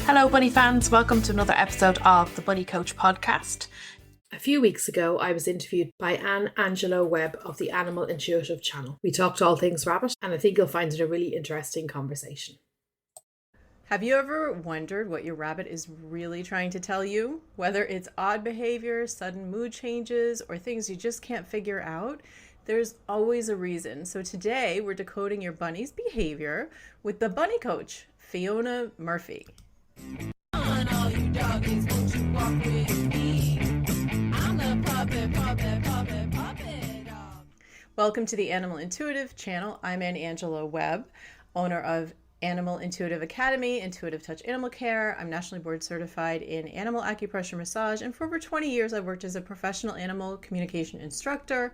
Hello Bunny fans, welcome to another episode of the Bunny Coach podcast. A few weeks ago I was interviewed by Angelo Webb of the Animal Intuitive channel. We talked all things rabbit and I think you'll find it a really interesting conversation. Have you ever wondered what your rabbit is really trying to tell you? Whether it's odd behavior, sudden mood changes, or things you just can't figure out, there's always a reason. So today we're decoding your bunny's behavior with the bunny coach, Fiona Murphy. All you doggies, won't you walk with me? I'm the puppet dog. Welcome to the Animal Intuitive channel. I'm Angelo Webb, owner of Animal Intuitive Academy, Intuitive Touch Animal Care. I'm nationally board certified in animal acupressure massage, and for over 20 years I've worked as a professional animal communication instructor.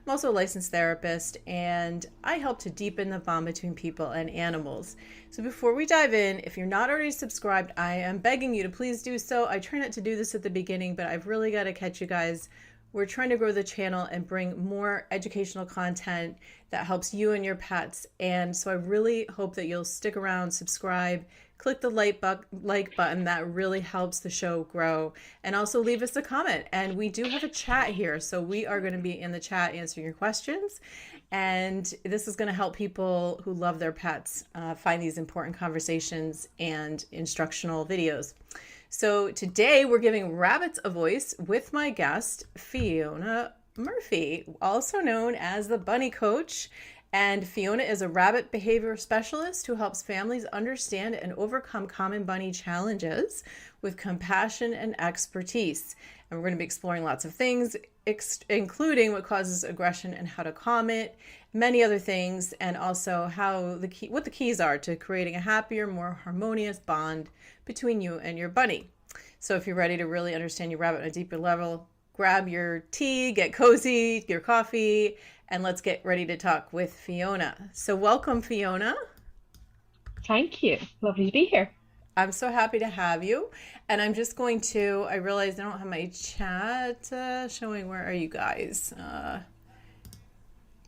I'm also a licensed therapist, and I help to deepen the bond between people and animals. So before we dive in, if you're not already subscribed, I am begging you to please do so. I try not to do this at the beginning, but I've really got to catch you guys. We're trying to grow the channel and bring more educational content that helps you and your pets. And so I really hope that you'll stick around, subscribe, click the like button. That really helps the show grow. And also leave us a comment. And we do have a chat here. So we are going to be in the chat answering your questions. And this is going to help people who love their pets find these important conversations and instructional videos. So today we're giving rabbits a voice with my guest, Fiona Murphy, also known as the Bunny Coach. And Fiona is a rabbit behavior specialist who helps families understand and overcome common bunny challenges with compassion and expertise. And we're going to be exploring lots of things, including what causes aggression and how to calm it, many other things, and also what the keys are to creating a happier, more harmonious bond between you and your bunny. So if you're ready to really understand your rabbit on a deeper level, grab your tea, get cozy, your coffee, and let's get ready to talk with Fiona. So welcome, Fiona. Thank you. Lovely to be here. I'm so happy to have you. And I'm just going to, I realized I don't have my chat showing. Where are you guys?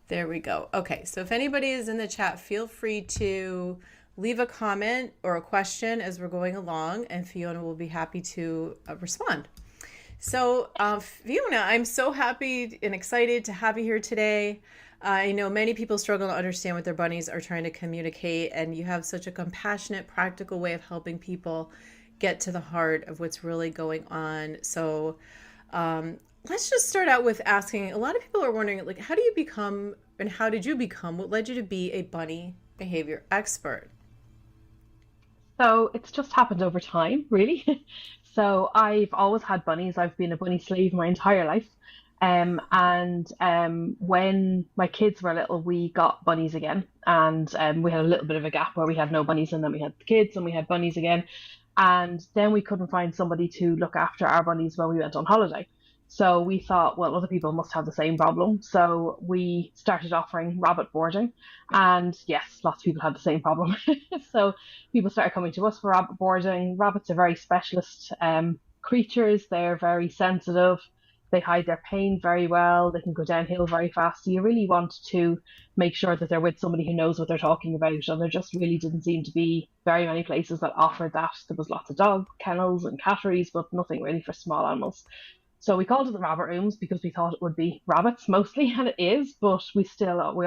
There we go. Okay, so if anybody is in the chat, feel free to leave a comment or a question as we're going along, and Fiona will be happy to respond. So Fiona, I'm so happy and excited to have you here today. I know many people struggle to understand what their bunnies are trying to communicate, and you have such a compassionate, practical way of helping people get to the heart of what's really going on. So let's just start out with asking, a lot of people are wondering, like, how do you become, and how did you become, what led you to be a bunny behavior expert? So it's just happened over time, really. So I've always had bunnies. I've been a bunny slave my entire life. When my kids were little, we got bunnies again. And we had a little bit of a gap where we had no bunnies, and then we had the kids and we had bunnies again. And then we couldn't find somebody to look after our bunnies when we went on holiday. So we thought, well, other people must have the same problem. So we started offering rabbit boarding. And yes, lots of people had the same problem. So people started coming to us for rabbit boarding. Rabbits are very specialist creatures. They're very sensitive. They hide their pain very well. They can go downhill very fast. So you really want to make sure that they're with somebody who knows what they're talking about. And there just really didn't seem to be very many places that offered that. There was lots of dog kennels and catteries, but nothing really for small animals. So we called it the rabbit rooms because we thought it would be rabbits mostly, and it is, but we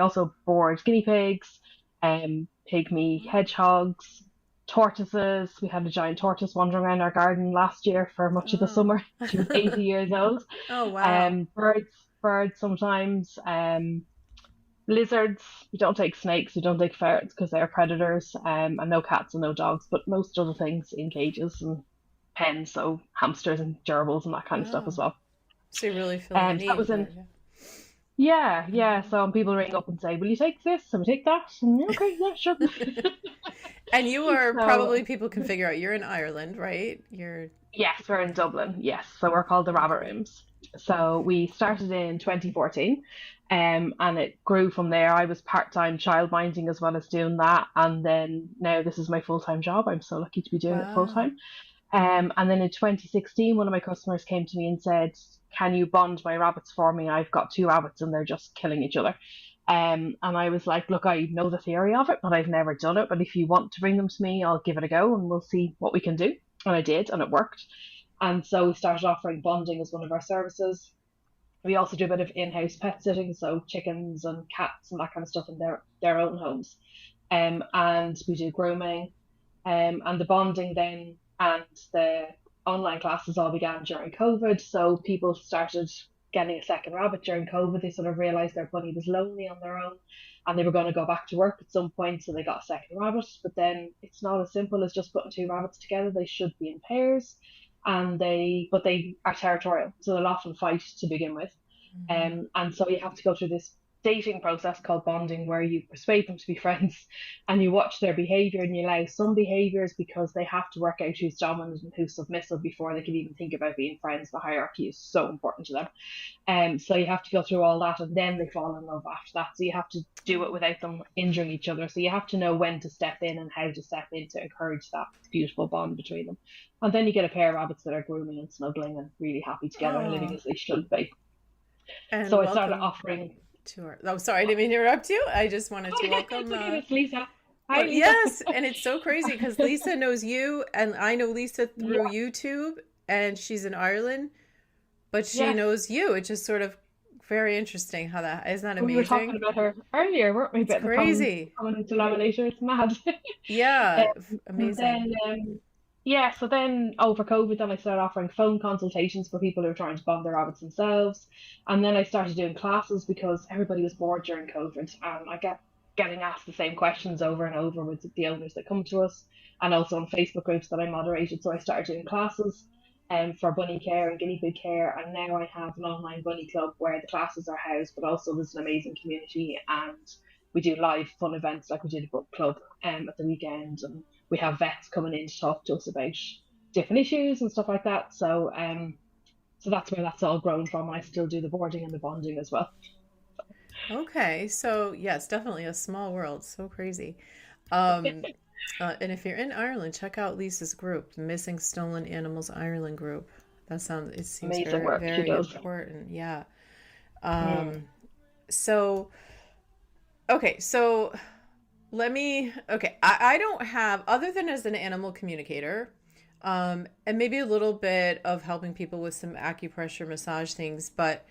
also board guinea pigs, pygmy hedgehogs, tortoises. We had a giant tortoise wandering around our garden last year for much of the summer. She was 80 years old. Oh, wow. Birds sometimes, lizards. We don't take snakes, we don't take ferrets because they're predators, and no cats and no dogs, but most other things in cages and pens, so hamsters and gerbils and that kind of stuff as well. So you really feel the need. That was in, yeah. So people ring up and say, "Will you take this? And we take that?" And okay, yeah, sure. And you are probably, people can figure out, you're in Ireland, right? Yes, we're in Dublin. Yes, so we're called the Rabbit Rooms. So we started in 2014, and it grew from there. I was part-time childminding as well as doing that, and then now this is my full-time job. I'm so lucky to be doing it full-time. And then in 2016, one of my customers came to me and said, "Can you bond my rabbits for me? I've got 2 rabbits and they're just killing each other." And I was like, "Look, I know the theory of it, but I've never done it. But if you want to bring them to me, I'll give it a go and we'll see what we can do." And I did, and it worked. And so we started offering bonding as one of our services. We also do a bit of in-house pet sitting, so chickens and cats and that kind of stuff in their own homes. And we do grooming, and the bonding then and the online classes all began during COVID. So people started getting a second rabbit during COVID. They sort of realized their bunny was lonely on their own and they were going to go back to work at some point. So they got a second rabbit. But then it's not as simple as just putting two rabbits together. They should be in pairs, but they are territorial. So they'll often fight to begin with. And so you have to go through this dating process called bonding where you persuade them to be friends and you watch their behavior and you allow some behaviors because they have to work out who's dominant and who's submissive before they can even think about being friends. The hierarchy is so important to them. So you have to go through all that and then they fall in love after that. So you have to do it without them injuring each other. So you have to know when to step in and how to step in to encourage that beautiful bond between them. And then you get a pair of rabbits that are grooming and snuggling and really happy together and living as they should be. And so I started offering to her. Oh, sorry, I didn't mean to interrupt you. I just wanted to welcome it's Lisa. Hi, Lisa. Yes, and it's so crazy because Lisa knows you and I know Lisa through YouTube and she's in Ireland, but she knows you. It's just sort of very interesting how that isn't that amazing? We were talking about her earlier, weren't we? It's crazy. Coming into laminator, it's mad. Yeah, amazing. So then over COVID, then I started offering phone consultations for people who are trying to bond their rabbits themselves. And then I started doing classes because everybody was bored during COVID. And I kept getting asked the same questions over and over with the owners that come to us and also on Facebook groups that I moderated. So I started doing classes for bunny care and guinea pig care. And now I have an online bunny club where the classes are housed, but also there's an amazing community and we do live fun events like we did a book club at the weekend, and we have vets coming in to talk to us about different issues and stuff like that. So so that's where that's all grown from. And I still do the boarding and the bonding as well. Okay, so yeah, it's definitely a small world. So crazy. And if you're in Ireland, check out Lisa's group, the Missing Stolen Animals Ireland group. It seems amazing very, very important. Yeah. So I don't have, other than as an animal communicator, and maybe a little bit of helping people with some acupressure massage things, but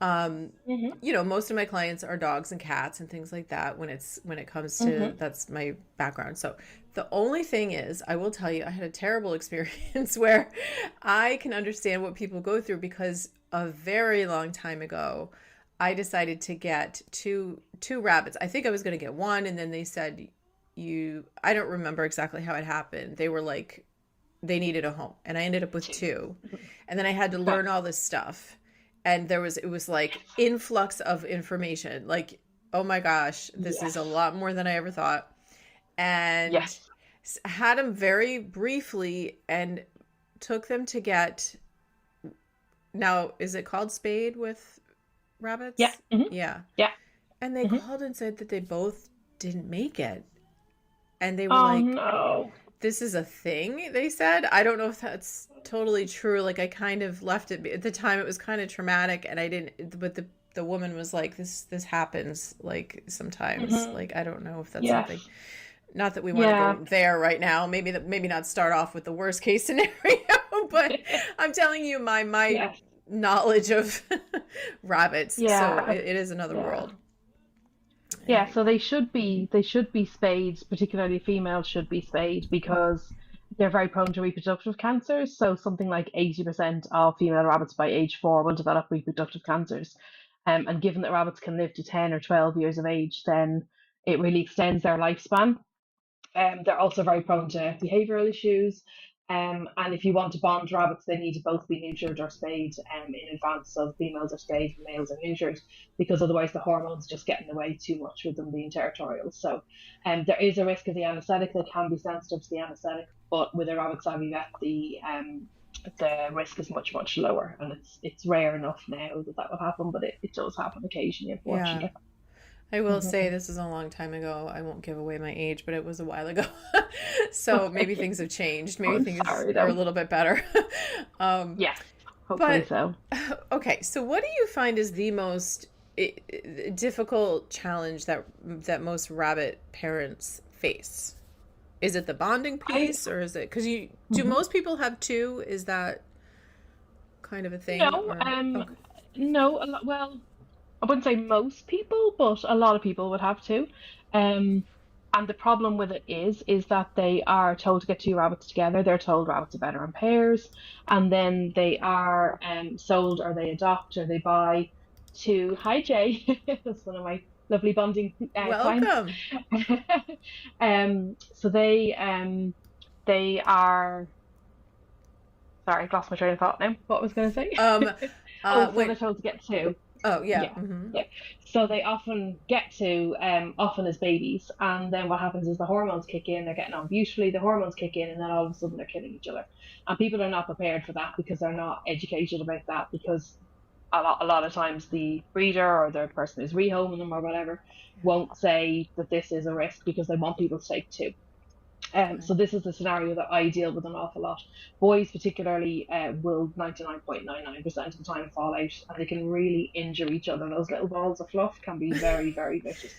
most of my clients are dogs and cats and things like that when it comes to that's my background. So the only thing is, I will tell you, I had a terrible experience where I can understand what people go through because a very long time ago I decided to get two rabbits. I think I was going to get one, and then they said I don't remember exactly how it happened. They were like, they needed a home, and I ended up with two, and then I had to learn all this stuff, and it was like influx of information. Like, oh my gosh, this is a lot more than I ever thought, and had them very briefly, and took them to get. Now, is it called spayed with rabbits? Yeah. Mm-hmm. Yeah. Yeah. And they called and said that they both didn't make it. And they were no. This is a thing, they said. I don't know if that's totally true. Like, I kind of left it at the time. It was kind of traumatic, and I didn't, but the woman was like, this happens like sometimes. Like, I don't know if that's something. Not that we want to go there right now. Maybe not start off with the worst case scenario, but I'm telling you my knowledge of rabbits. So it is another world. Yeah, so they should be spayed, particularly females should be spayed because they're very prone to reproductive cancers. So something like 80% of female rabbits by age 4 will develop reproductive cancers. And given that rabbits can live to 10 or 12 years of age, then it really extends their lifespan. They're also very prone to behavioural issues. And if you want to bond rabbits, they need to both be neutered or spayed in advance. So females are spayed, males are neutered, because otherwise the hormones just get in the way too much with them being territorial. So there is a risk of the anaesthetic. They can be sensitive to the anaesthetic, but with a rabbit savvy vet, the risk is much, much lower. And it's rare enough now that will happen, but it does happen occasionally, unfortunately. Yeah. I will say this is a long time ago. I won't give away my age, but it was a while ago. So maybe things have changed. Maybe things are a little bit better. Hopefully so. Okay, so what do you find is the most difficult challenge that most rabbit parents face? Is it the bonding piece, or is it because you do most people have two? Is that kind of a thing? No, Or okay. no. Well, I wouldn't say most people, but a lot of people would have to. Um, and the problem with it is that they are told to get two rabbits together. They're told rabbits are better in pairs, and then they are sold or they adopt or they buy two. Hi Jay, that's one of my lovely bonding clients. Welcome. So they are. Sorry, I've lost my train of thought now. What was going to say? Um, Oh, so they're wait. told to get two. Oh yeah. Yeah, Mm-hmm. yeah. So they often get to often as babies, and then what happens is the hormones kick in. They're getting on beautifully. The hormones kick in, and then all of a sudden they're killing each other. And people are not prepared for that because they're not educated about that. Because a lot of times the breeder or the person who's rehoming them or whatever won't say that this is a risk because they want people to take two. So Right. this is the scenario that I deal with an awful lot. Boys particularly will 99.99% of the time fall out and they can really injure each other. Those little balls of fluff can be very, very vicious.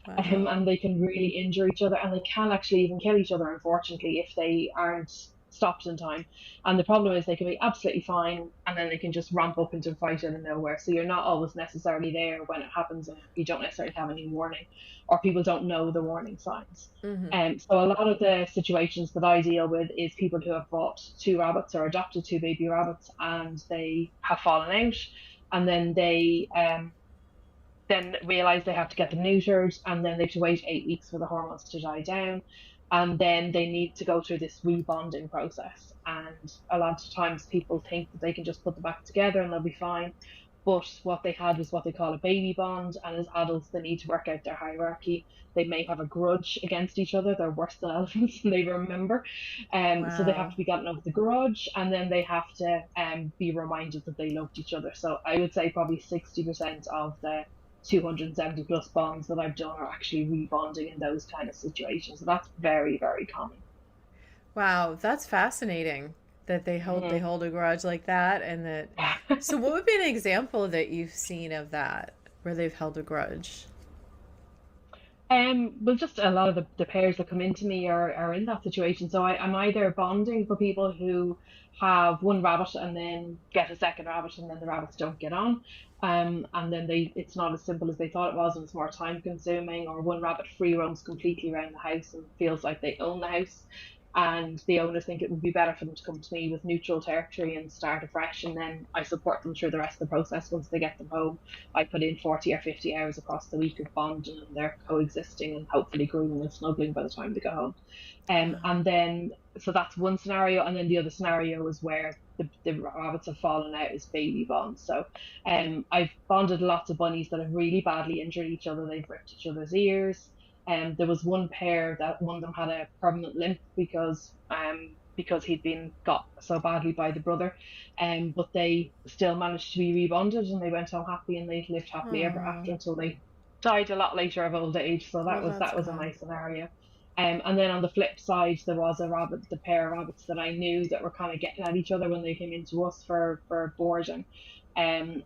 Wow. And they can really injure each other and they can actually even kill each other, unfortunately, if they aren't stopped in time. And the problem is they can be absolutely fine and then they can just ramp up into a fight out of nowhere. So you're not always necessarily there when it happens and you don't necessarily have any warning or people don't know the warning signs. Mm-hmm. So a lot of the situations that I deal with is people who have bought two rabbits or adopted two baby rabbits and they have fallen out and then realize they have to get them neutered and then they have to wait 8 weeks for the hormones to die down and then they need to go through this rebonding process and a lot of times people think that they can just put them back together and they'll be fine, but what they had was what they call a baby bond, and as adults they need to work out their hierarchy. They may have a grudge against each other. They're worse than elephants and they remember, so they have Wow. to be gotten over the grudge and then they have to be reminded that they loved each other. So I would say probably 60% of the 270 plus bonds that I've done are actually rebonding in those kind of situations. So that's very, very common. Wow. That's fascinating that they hold a grudge like that, and that. So, what would be an example that you've seen of that where they've held a grudge? Well, just a lot of the pairs that come into me are in that situation. So I'm either bonding for people who have one rabbit and then get a second rabbit and then the rabbits don't get on. And then it's not as simple as they thought it was and it's more time consuming, or one rabbit free roams completely around the house and feels like they own the house. And the owners think it would be better for them to come to me with neutral territory and start afresh, and then I support them through the rest of the process once they get them home. I put in 40 or 50 hours across the week of bonding and they're coexisting and hopefully grooming and snuggling by the time they go home. And then, so that's one scenario. And then the other scenario is where the rabbits have fallen out as baby bonds. So I've bonded lots of bunnies that have really badly injured each other. They've ripped each other's ears. There was one pair that one of them had a permanent limp because he'd been got so badly by the brother, but they still managed to be rebonded and they went home happy and they lived happily ever Oh, after until they died a lot later of old age. So well, that's that was a good. nice scenario. And then on the flip side, there was the pair of rabbits that I knew that were kind of getting at each other when they came into us for boarding, and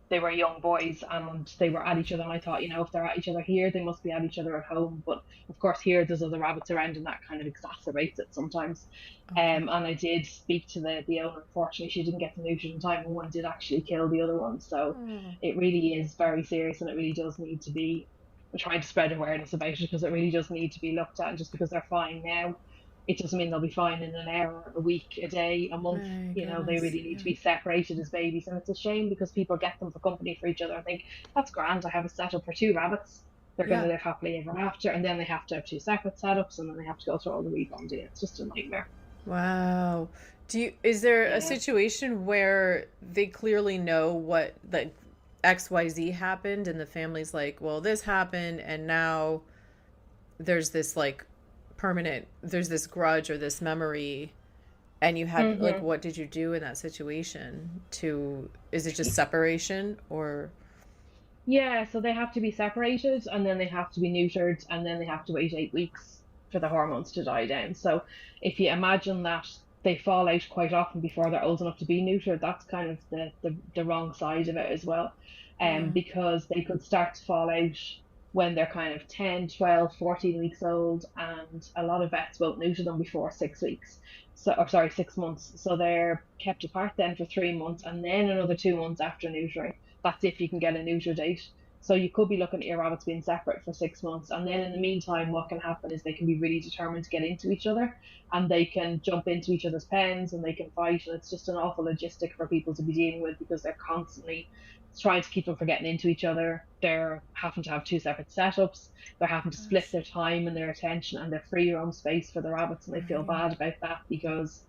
they were young boys and they were at each other. And I thought, if they're at each other here, they must be at each other at home. But of course, here there's other rabbits around, and that kind of exacerbates it sometimes. Okay. And I did speak to the owner. Unfortunately, she didn't get them neutered in time, and one did actually kill the other one. So Oh, it really is very serious, and it really does need to be. We're trying to spread awareness about it because it really does need to be looked at. And just because they're fine now, it doesn't mean they'll be fine in an hour, a week, a day, a month. my They goodness. really need Yeah. to be separated as babies. And it's a shame because people get them for company for each other and think, that's grand, I have a setup for two rabbits. They're going to Yeah. live happily ever after. And then they have to have two separate setups and then they have to go through all the rebonding. It's just a nightmare. Wow. Is there a Yeah. situation where they clearly know what like XYZ happened and the family's like, well, this happened and now there's this like there's this grudge or this memory, and you had like, hmm what did you do in that situation is it just separation or Yeah, so they have to be separated and then they have to be neutered and then they have to wait 8 weeks for the hormones to die down. So if you imagine that they fall out quite often before they're old enough to be neutered, that's kind of the wrong side of it as well. yeah. Because they could start to fall out when they're kind of 10, 12, 14 weeks old, and a lot of vets won't neuter them before 6 weeks. So, or sorry, 6 months. So they're kept apart then for 3 months, and then another 2 months after neutering. That's if you can get a neuter date. So you could be looking at your rabbits being separate for 6 months, and then in the meantime, what can happen is they can be really determined to get into each other, and they can jump into each other's pens, and they can fight, and it's just an awful logistic for people to be dealing with because they're constantly trying to keep them from getting into each other. They're having to have two separate setups. They're having to split their time and their attention and their free roam space for the rabbits, and they feel bad about that because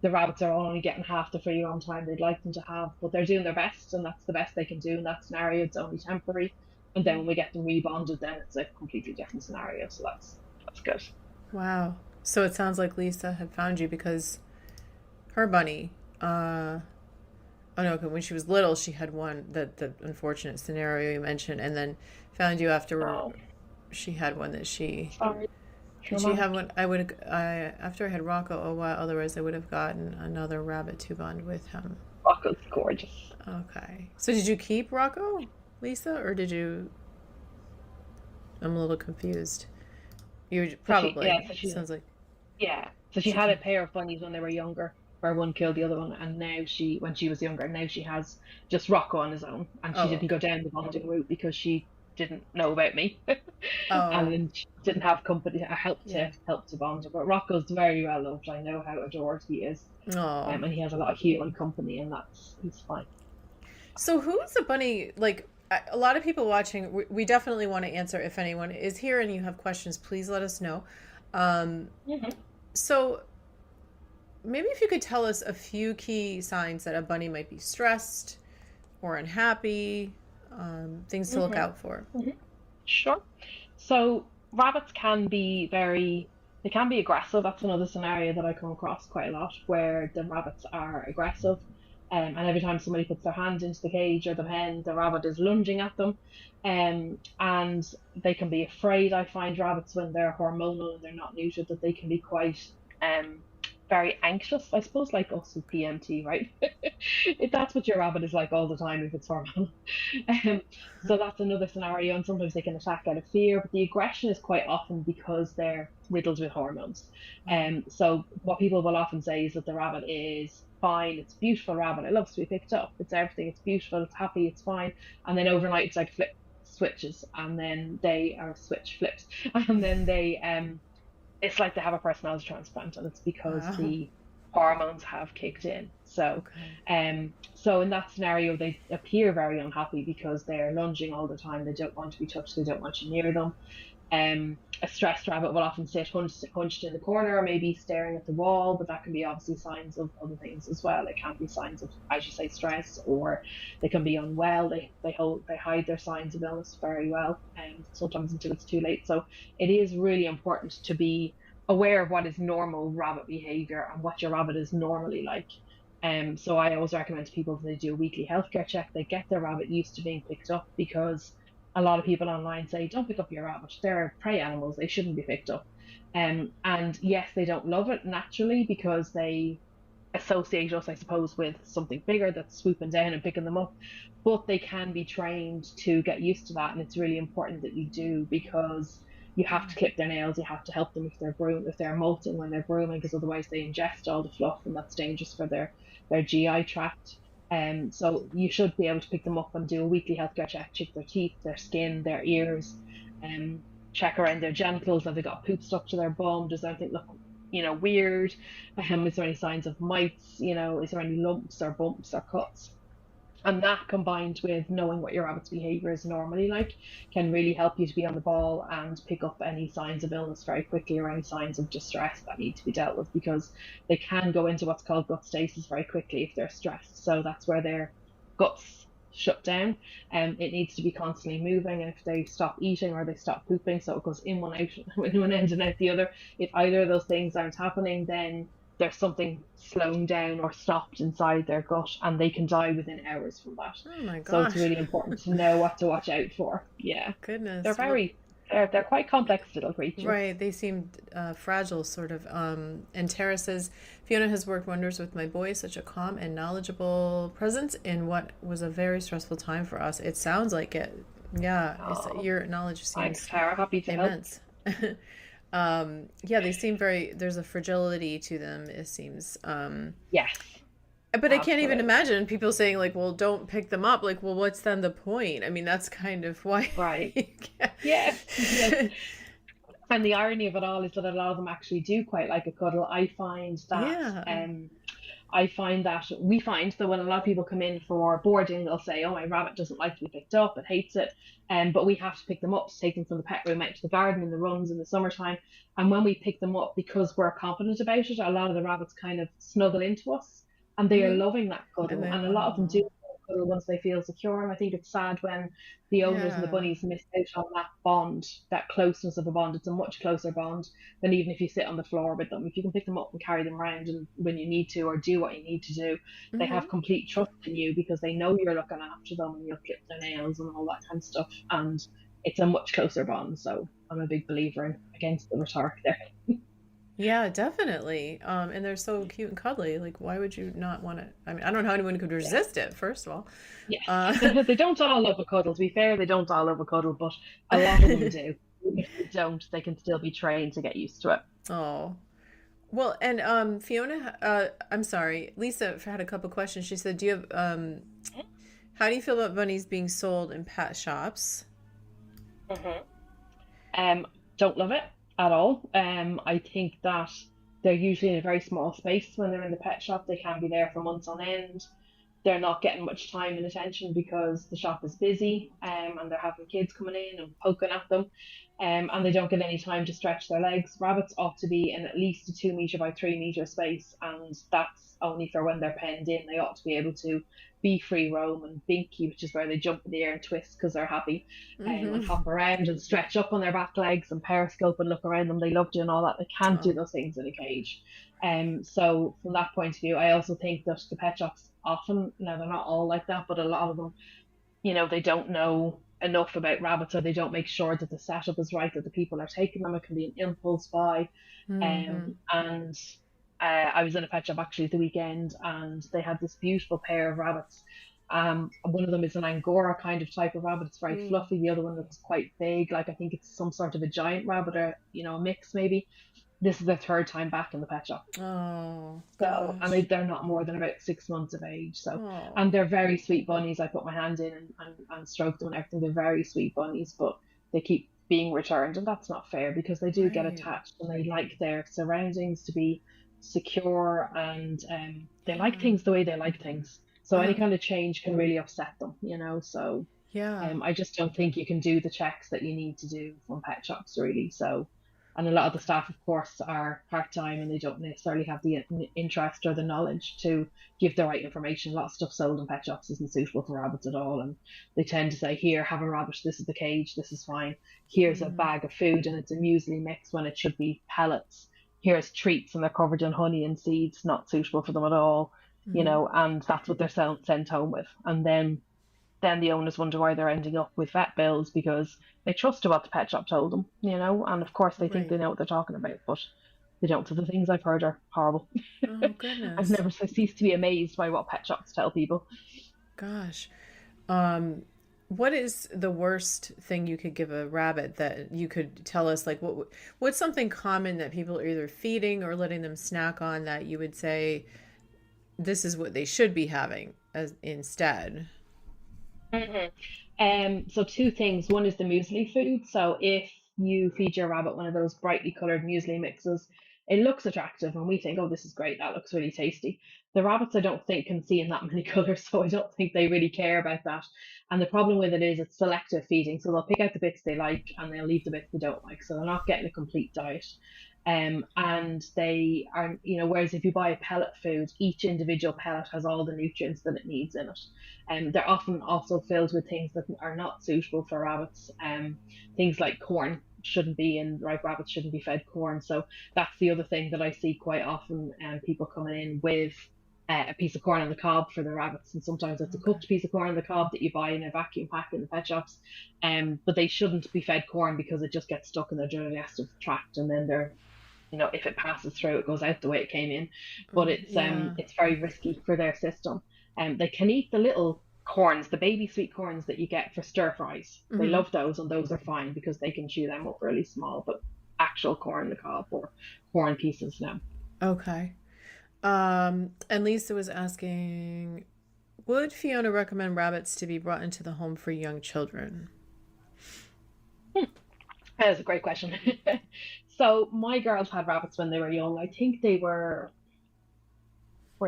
the rabbits are only getting half the free roam time they'd like them to have, but they're doing their best, and that's the best they can do in that scenario. It's only temporary, and then when we get them rebonded, then it's a completely different scenario. So that's good. Wow. So it sounds like Lisa had found you because her bunny, oh no, when she was little, she had one, the unfortunate scenario you mentioned, and then found you after she had one that she. Sorry. Did she have one? After I had Rocco a while, otherwise I would have gotten another rabbit to bond with him. Rocco's gorgeous. Okay. So did you keep Rocco, Lisa, or did you? I'm a little confused. You probably. Sounds like. Yeah. So she had a pair of bunnies when they were younger, where one killed the other one, and now when she was younger, now she has just Rocco on his own, and she didn't go down the bonding route because she didn't know about me, and she didn't have company help to bond. But Rocco's very well loved. I know how adored he is, and he has a lot of human company, and he's fine. So who's a bunny? Like a lot of people watching, we definitely want to answer. If anyone is here and you have questions, please let us know. So maybe if you could tell us a few key signs that a bunny might be stressed or unhappy, things to look out for. Sure. So rabbits can be aggressive. That's another scenario that I come across quite a lot, where the rabbits are aggressive. And every time somebody puts their hand into the cage or the pen, the rabbit is lunging at them. And they can be afraid. I find rabbits, when they're hormonal and they're not neutered, that they can be quite very anxious, I suppose, like us with PMT, right? If that's what your rabbit is like all the time, if it's hormonal. So that's another scenario, and sometimes they can attack out of fear, but the aggression is quite often because they're riddled with hormones. So what people will often say is that the rabbit is fine, it's a beautiful rabbit, it loves to be picked up, it's everything, it's beautiful, it's happy, it's fine, and then overnight it's like switches, and then switch flips, and then it's like they have a personality transplant, and it's because the hormones have kicked in. So, so in that scenario, they appear very unhappy because they're lunging all the time. They don't want to be touched. They don't want you near them. A stressed rabbit will often sit hunched in the corner, or maybe staring at the wall, but that can be obviously signs of other things as well. It can be signs of, as you say, stress, or they can be unwell. They hide their signs of illness very well, and sometimes until it's too late. So it is really important to be aware of what is normal rabbit behavior and what your rabbit is normally like. So I always recommend to people that they do a weekly healthcare check. They get their rabbit used to being picked up, because a lot of people online say, don't pick up your rabbit. They're prey animals. They shouldn't be picked up. And yes, they don't love it naturally because they associate us, I suppose, with something bigger that's swooping down and picking them up. But they can be trained to get used to that. And it's really important that you do, because you have to clip their nails. You have to help them if they're molting when they're grooming, because otherwise they ingest all the fluff, and that's dangerous for their GI tract. So you should be able to pick them up and do a weekly healthcare check their teeth, their skin, their ears, check around their genitals. Have they got poop stuck to their bum? Does anything look, weird? Is there any signs of mites? Is there any lumps or bumps or cuts? And that, combined with knowing what your rabbit's behavior is normally like, can really help you to be on the ball and pick up any signs of illness very quickly, or any signs of distress that need to be dealt with, because they can go into what's called gut stasis very quickly if they're stressed. So that's where their guts shut down, and it needs to be constantly moving. And if they stop eating or they stop pooping, so it goes in one end and out the other, if either of those things aren't happening, then there's something slowing down or stopped inside their gut, and they can die within hours from that. Oh my gosh. So it's really important to know what to watch out for. Yeah. Goodness. They're quite complex little creatures. Right. They seem fragile, sort of. And Tara says, Fiona has worked wonders with my boy, such a calm and knowledgeable presence in what was a very stressful time for us. It sounds like it. Yeah, Oh, your knowledge thanks, seems Tara. Happy to help. immense. Yeah, they seem very, there's a fragility to them, it seems. Yes, But I can't even absolutely. imagine people saying, like, well, don't pick them up. Like, well, what's then the point? I mean, that's kind of why. Right. Yes, yes. And the irony of it all is that a lot of them actually do quite like a cuddle. Yeah. I find that we find that when a lot of people come in for boarding, they'll say, "Oh, my rabbit doesn't like to be picked up; it hates it." But we have to pick them up to take them from the pet room out to the garden in the runs in the summertime. And when we pick them up, because we're confident about it, a lot of the rabbits kind of snuggle into us, and they are Hmm. loving that And cuddle. they, And a lot of them do oh, cuddle once they feel secure. And I think it's sad when the owners and the yeah. bunnies miss out on that bond, that closeness of a bond. It's a much closer bond than even if you sit on the floor with them. If you can pick them up and carry them around and when you need to or do what you need to do, they Hmm. have complete trust in you because they know you're looking after them and you'll clip their nails and all that kind of stuff. And it's a much closer bond. So I'm a big believer in against the rhetoric there. Yeah, definitely. And they're so cute and cuddly. Like, why would you not want to? I mean, I don't know how anyone could Yeah. resist it, first of all. Yes. Uh, They don't all love a cuddle. To be fair, they don't all love a cuddle, but a lot of them do. Even if they don't, they can still be trained to get used to it. oh, well, and Fiona, I'm sorry, Lisa had a couple questions. She said, "Do you have how do you feel about bunnies being sold in pet shops?" Mhm. Don't love it at all. I think that they're usually in a very small space when they're in the pet shop. They can be there for months on end. They're not getting much time and attention because the shop is busy, and they're having kids coming in and poking at them, and they don't get any time to stretch their legs. Rabbits ought to be in at least a 2 meter by 3 meter space, and that's only for when they're penned in. They ought to be able to be free roam and binky, which is where they jump in the air and twist because they're happy, and Mm-hmm. hop around and stretch up on their back legs and periscope and look around them. They love doing all that. They can't do Oh, those things in a cage. So from that point of view, I also think that the pet shops often, now they're not all like that, but a lot of them, they don't know enough about rabbits or they don't make sure that the setup is right, that the people are taking them. It can be an impulse buy. mm-hmm. And I was in a pet shop actually the weekend and they had this beautiful pair of rabbits. One of them is an Angora kind of type of rabbit. It's very Ooh. fluffy. The other one looks quite big, like I think it's some sort of a giant rabbit or, a mix maybe. This is their third time back in the pet shop. Oh, So, and gosh. they're not more than about 6 months of age. So, Oh, and they're very sweet bunnies. I put my hand in and stroke them and everything. They're very sweet bunnies, but they keep being returned, and that's not fair because they do get right. attached and they like their surroundings to be secure and they like Yeah. things the way they like things. So any Uh-huh. kind of change can really upset them. So Yeah. I just don't think you can do the checks that you need to do from pet shops really. So, and a lot of the staff, of course, are part time and they don't necessarily have the interest or the knowledge to give the right information. A lot of stuff sold in pet shops isn't suitable for rabbits at all, and they tend to say, "Here, have a rabbit. This is the cage. This is fine. Here's a Mm-hmm. bag of food, and it's a muesli mix when it should be pellets. Here's treats, and they're covered in honey and seeds, not suitable for them at all." Mm-hmm. And that's what they're sent home with, and then the owners wonder why they're ending up with vet bills because they trusted what the pet shop told them, and of course they think Right. they know what they're talking about, but they don't. So the things I've heard are horrible. Oh, I've goodness. never ceased to be amazed by what pet shops tell people. Gosh. Um, what is the worst thing you could give a rabbit that you could tell us? Like, what's something common that people are either feeding or letting them snack on that you would say this is what they should be having as instead? hmm so two things. One is the muesli food. So if you feed your rabbit one of those brightly coloured muesli mixes, it looks attractive and we think, oh, this is great, that looks really tasty. The rabbits I don't think can see in that many colours, so I don't think they really care about that. And the problem with it is it's selective feeding. So they'll pick out the bits they like and they'll leave the bits they don't like. So they're not getting a complete diet. And they are, whereas if you buy a pellet food, each individual pellet has all the nutrients that it needs in it. They're often also filled with things that are not suitable for rabbits. Things like corn shouldn't be in, right? Rabbits shouldn't be fed corn. So that's the other thing that I see quite often. People coming in with a piece of corn on the cob for the rabbits, and sometimes it's a Okay. cooked piece of corn on the cob that you buy in a vacuum pack in the pet shops. But they shouldn't be fed corn because it just gets stuck in their digestive tract, and then if it passes through, it goes out the way it came in. But Yeah. it's very risky for their system. They can eat the little corns, the baby sweet corns that you get for stir fries. They Mm-hmm. love those, and those are fine because they can chew them up really small. But actual corn, they call for corn pieces now. Okay. And Lisa was asking, would Fiona recommend rabbits to be brought into the home for young children? That's a great question. So my girls had rabbits when they were young. I think they were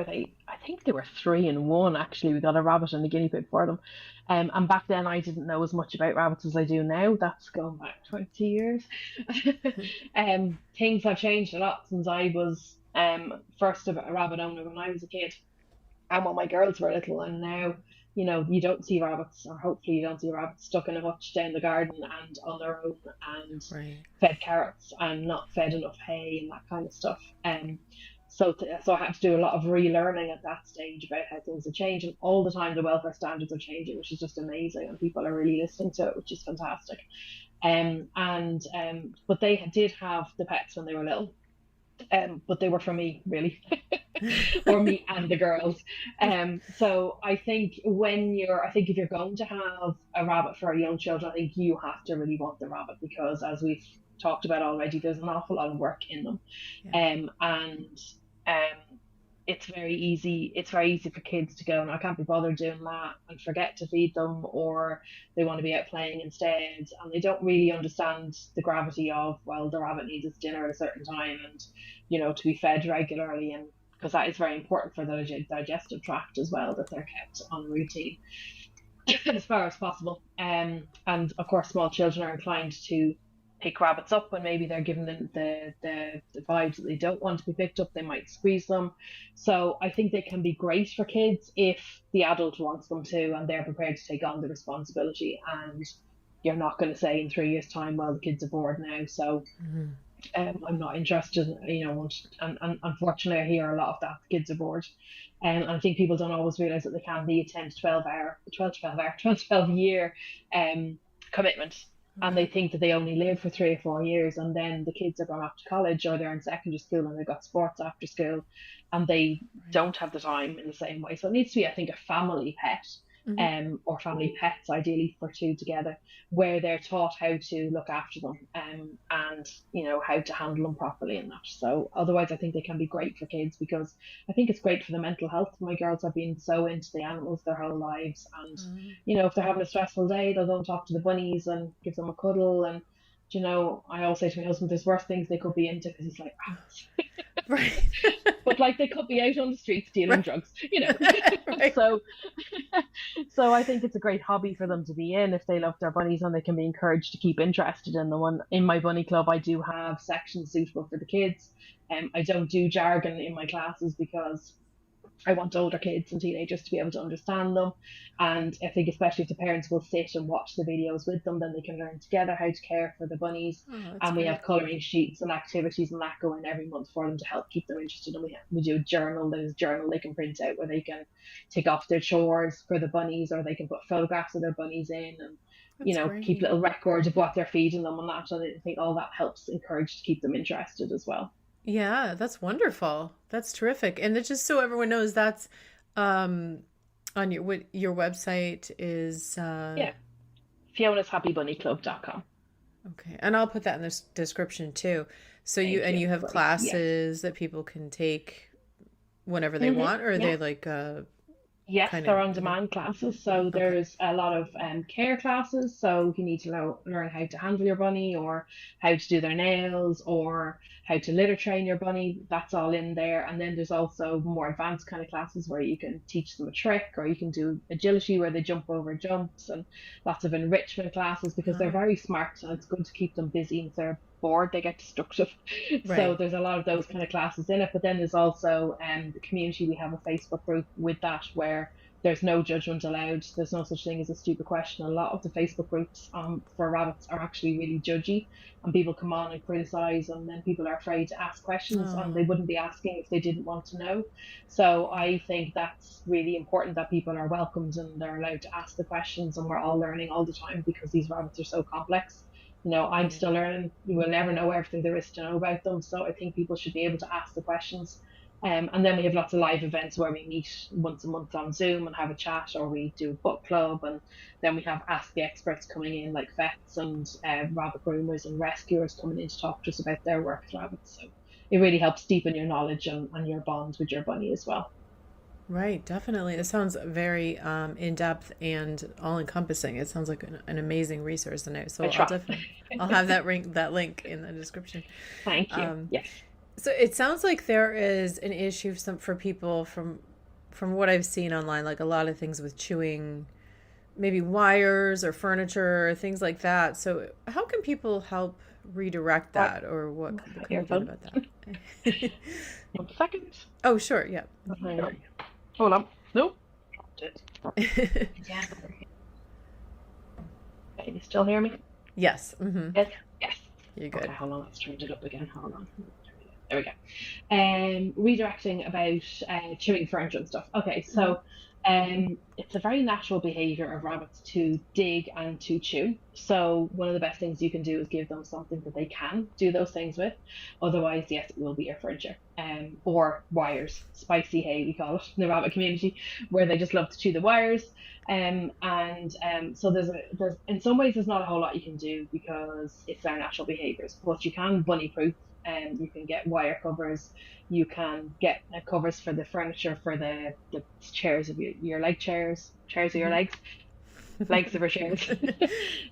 they I think they were 3 and 1 actually. We got a rabbit and a guinea pig for them. And back then I didn't know as much about rabbits as I do now. That's going back 20 years. Things have changed a lot since I was first a rabbit owner when I was a kid and when my girls were little, and now you don't see rabbits, or hopefully you don't see rabbits stuck in a hutch down the garden and on their own and Right. fed carrots and not fed enough hay and that kind of stuff. So I had to do a lot of relearning at that stage about how things are changing. All the time the welfare standards are changing, which is just amazing, and people are really listening to it, which is fantastic. But they did have the pets when they were little, but they were for me really, or me and the girls. So I think if you're going to have a rabbit for young children, I think you have to really want the rabbit, because as we've talked about already, there's an awful lot of work in them. Yeah. And it's very easy. It's very easy for kids to go, and I can't be bothered doing that, and forget to feed them, or they want to be out playing instead, and they don't really understand the gravity of, well, the rabbit needs its dinner at a certain time, and to be fed regularly, and because that is very important for the digestive tract as well, that they're kept on routine as far as possible. And of course, small children are inclined to pick rabbits up when maybe they're given the vibes that they don't want to be picked up. They might squeeze them. So I think they can be great for kids if the adult wants them to, and they're prepared to take on the responsibility. And you're not going to say in 3 years' time, well, the kids are bored now, so Mm-hmm. I'm not interested. And unfortunately, I hear a lot of that. The kids are bored. And I think people don't always realize that they can be a 10 to 12 year commitment. And they think that they only live for 3 or 4 years, and then the kids are going off to college, or they're in secondary school and they've got sports after school, and they Right. don't have the time in the same way. So it needs to be, I think, a family pet, Mm-hmm. or family pets, ideally for two together, where they're taught how to look after them, and how to handle them properly and that. So otherwise, I think they can be great for kids, because I think it's great for the mental health. My girls have been so into the animals their whole lives, and if they're having a stressful day, they'll go and talk to the bunnies and give them a cuddle. And I always say to my husband, there's worse things they could be into, because he's like, Right. but like they could be out on the streets dealing Right. drugs. Right. So, so I think it's a great hobby for them to be in if they love their bunnies, and they can be encouraged to keep interested in the one. In my bunny club, I do have sections suitable for the kids. I don't do jargon in my classes, because I want older kids and teenagers to be able to understand them. And I think especially if the parents will sit and watch the videos with them, then they can learn together how to care for the bunnies. Oh, that's And we great. have colouring sheets and activities and that go in every month for them to help keep them interested. And we do a journal. There's a journal they can print out where they can tick off their chores for the bunnies, or they can put photographs of their bunnies in, and That's keep great. little records of what they're feeding them and that. And I think all that helps encourage to keep them interested as well. Yeah, that's wonderful. That's terrific. And that's just so everyone knows, that's um on your website is Yeah. Fiona'sHappyBunnyClub.com. okay. And I'll put that in the description too. So Thank you. you have Great. classes that people can take whenever they want, or are Yeah. they like Yes, kind they're of on-demand classes. So okay. there's a lot of care classes. So if you need to learn how to handle your bunny, or how to do their nails, or how to litter train your bunny, that's all in there. And then there's also more advanced kind of classes where you can teach them a trick, or you can do agility where they jump over jumps, and lots of enrichment classes, because they're very smart and it's good to keep them busy. And if they're bored, they get destructive. So Right. there's a lot of those kind of classes in it. But then there's also the community. We have a Facebook group with that, where there's no judgment allowed. There's no such thing as a stupid question. A lot of the Facebook groups for rabbits are actually really judgy, and people come on and criticize, and then people are afraid to ask questions, and Oh, they wouldn't be asking if they didn't want to know. So I think that's really important, that people are welcomed and they're allowed to ask the questions, and we're all learning all the time, because these rabbits are so complex. I'm still learning. You will never know everything there is to know about them. So I think people should be able to ask the questions, And then we have lots of live events where we meet once a month on Zoom and have a chat, or we do a book club. And then we have Ask the Experts coming in, like vets and rabbit groomers and rescuers coming in to talk to us about their work with rabbits. So it really helps deepen your knowledge and your bond with your bunny as well. Right, definitely. It sounds very in-depth and all-encompassing. It sounds like an amazing resource, and I'll have that link in the description. Thank you. Yes. So it sounds like there is an issue for people from what I've seen online, like a lot of things with chewing, maybe wires or furniture or things like that. So how can people help redirect that, or what can we do about that? 1 second. Oh, sure. Yeah. Hold on. Nope. Yeah. Can you still hear me? Yes. Mm-hmm. Yes. You're good. Okay, hold on. Let's turn it up again. Hold on. There we go. Redirecting about chewing furniture and stuff. Okay, so it's a very natural behavior of rabbits to dig and to chew. So one of the best things you can do is give them something that they can do those things with. Otherwise, yes, it will be your furniture. Or wires, spicy hay, we call it in the rabbit community, where they just love to chew the wires. So there's in some ways there's not a whole lot you can do because it's their natural behaviors, but you can bunny proof. You can get wire covers. You can get covers for the furniture, for the chairs of your leg chairs of your legs, legs of your chairs,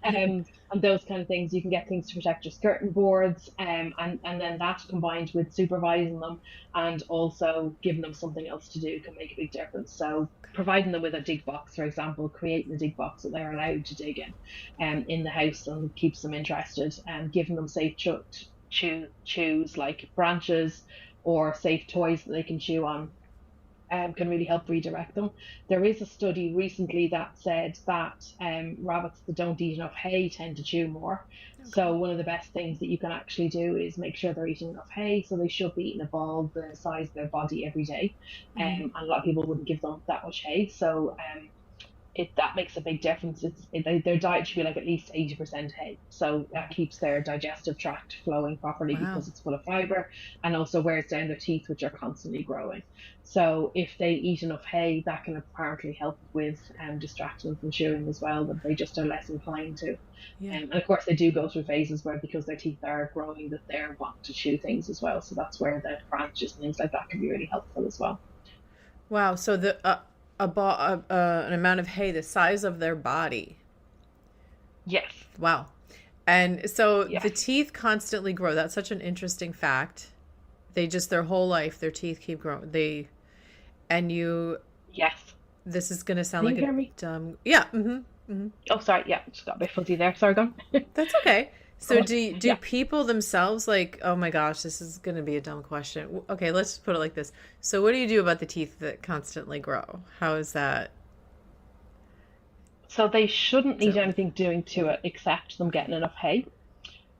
and those kind of things. You can get things to protect your skirting boards, and then that combined with supervising them and also giving them something else to do can make a big difference. So providing them with a dig box, for example, creating a dig box that they're allowed to dig in the house and keeps them interested, and giving them safe chews like branches or safe toys that they can chew on can really help redirect them. There is a study recently that said that rabbits that don't eat enough hay tend to chew more. Okay. So one of the best things that you can actually do is make sure they're eating enough hay. So they should be eating a ball the size of their body every day. And a lot of people wouldn't give them that much hay. So that makes a big difference. Their diet should be like at least 80% hay, so that keeps their digestive tract flowing properly. Wow. Because it's full of fiber, and also wears down their teeth, which are constantly growing. So if they eat enough hay, that can apparently help with distracting them from chewing as well, that they just are less inclined to. Yeah. And of course they do go through phases where, because their teeth are growing, that they're wanting to chew things as well, so that's where the branches and things like that can be really helpful as well. Wow. So an amount of hay the size of their body. Yes. Wow. And so the teeth constantly grow. That's such an interesting fact. They just, their whole life, their teeth keep growing. Yes. This is going to sound like a dumb. Yeah. Mm-hmm. Mm-hmm. Oh, sorry. Yeah. Just got a bit fuzzy there. Sorry, go on. That's okay. So do people themselves, like, oh my gosh, this is going to be a dumb question. Okay, let's just put it like this. So what do you do about the teeth that constantly grow? How is that? So they shouldn't need anything doing to it except them getting enough hay.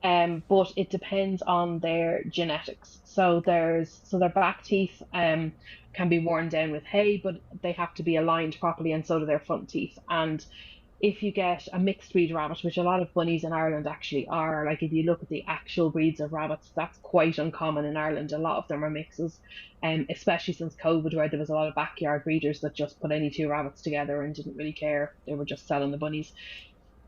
But it depends on their genetics. So their back teeth can be worn down with hay, but they have to be aligned properly, and so do their front teeth. And if you get a mixed breed rabbit, which a lot of bunnies in Ireland actually are, like if you look at the actual breeds of rabbits, that's quite uncommon in Ireland. A lot of them are mixes, especially since COVID, where there was a lot of backyard breeders that just put any two rabbits together and didn't really care. They were just selling the bunnies.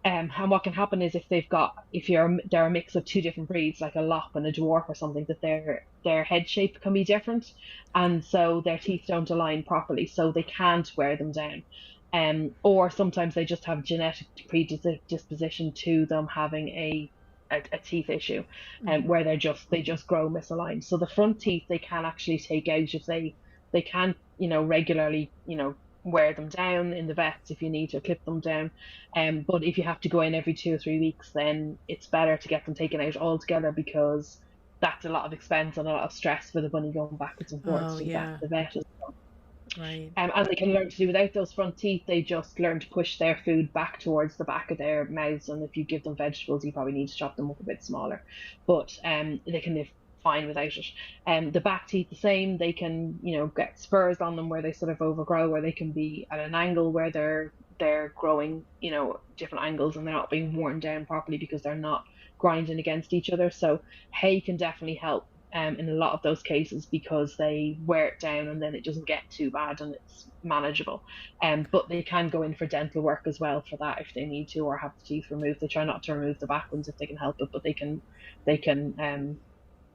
And what can happen is if they're a mix of two different breeds, like a lop and a dwarf or something, that their head shape can be different, and so their teeth don't align properly, so they can't wear them down. Or sometimes they just have genetic predisposition to them having a teeth issue, where they just grow misaligned. So the front teeth they can actually take out if they can't regularly wear them down in the vets if you need to clip them down. But if you have to go in every 2 or 3 weeks, then it's better to get them taken out altogether, because that's a lot of expense and a lot of stress for the bunny going backwards and forwards to the vet as well. Right. And they can learn to do without those front teeth. They just learn to push their food back towards the back of their mouths, and if you give them vegetables, you probably need to chop them up a bit smaller. But they can live fine without it. The back teeth the same. They can get spurs on them where they sort of overgrow, or they can be at an angle where they're growing different angles, and they're not being worn down properly because they're not grinding against each other. So hay can definitely help. in a lot of those cases because they wear it down and then it doesn't get too bad and it's manageable. But they can go in for dental work as well for that if they need to, or have the teeth removed. They try not to remove the back ones if they can help it, but they can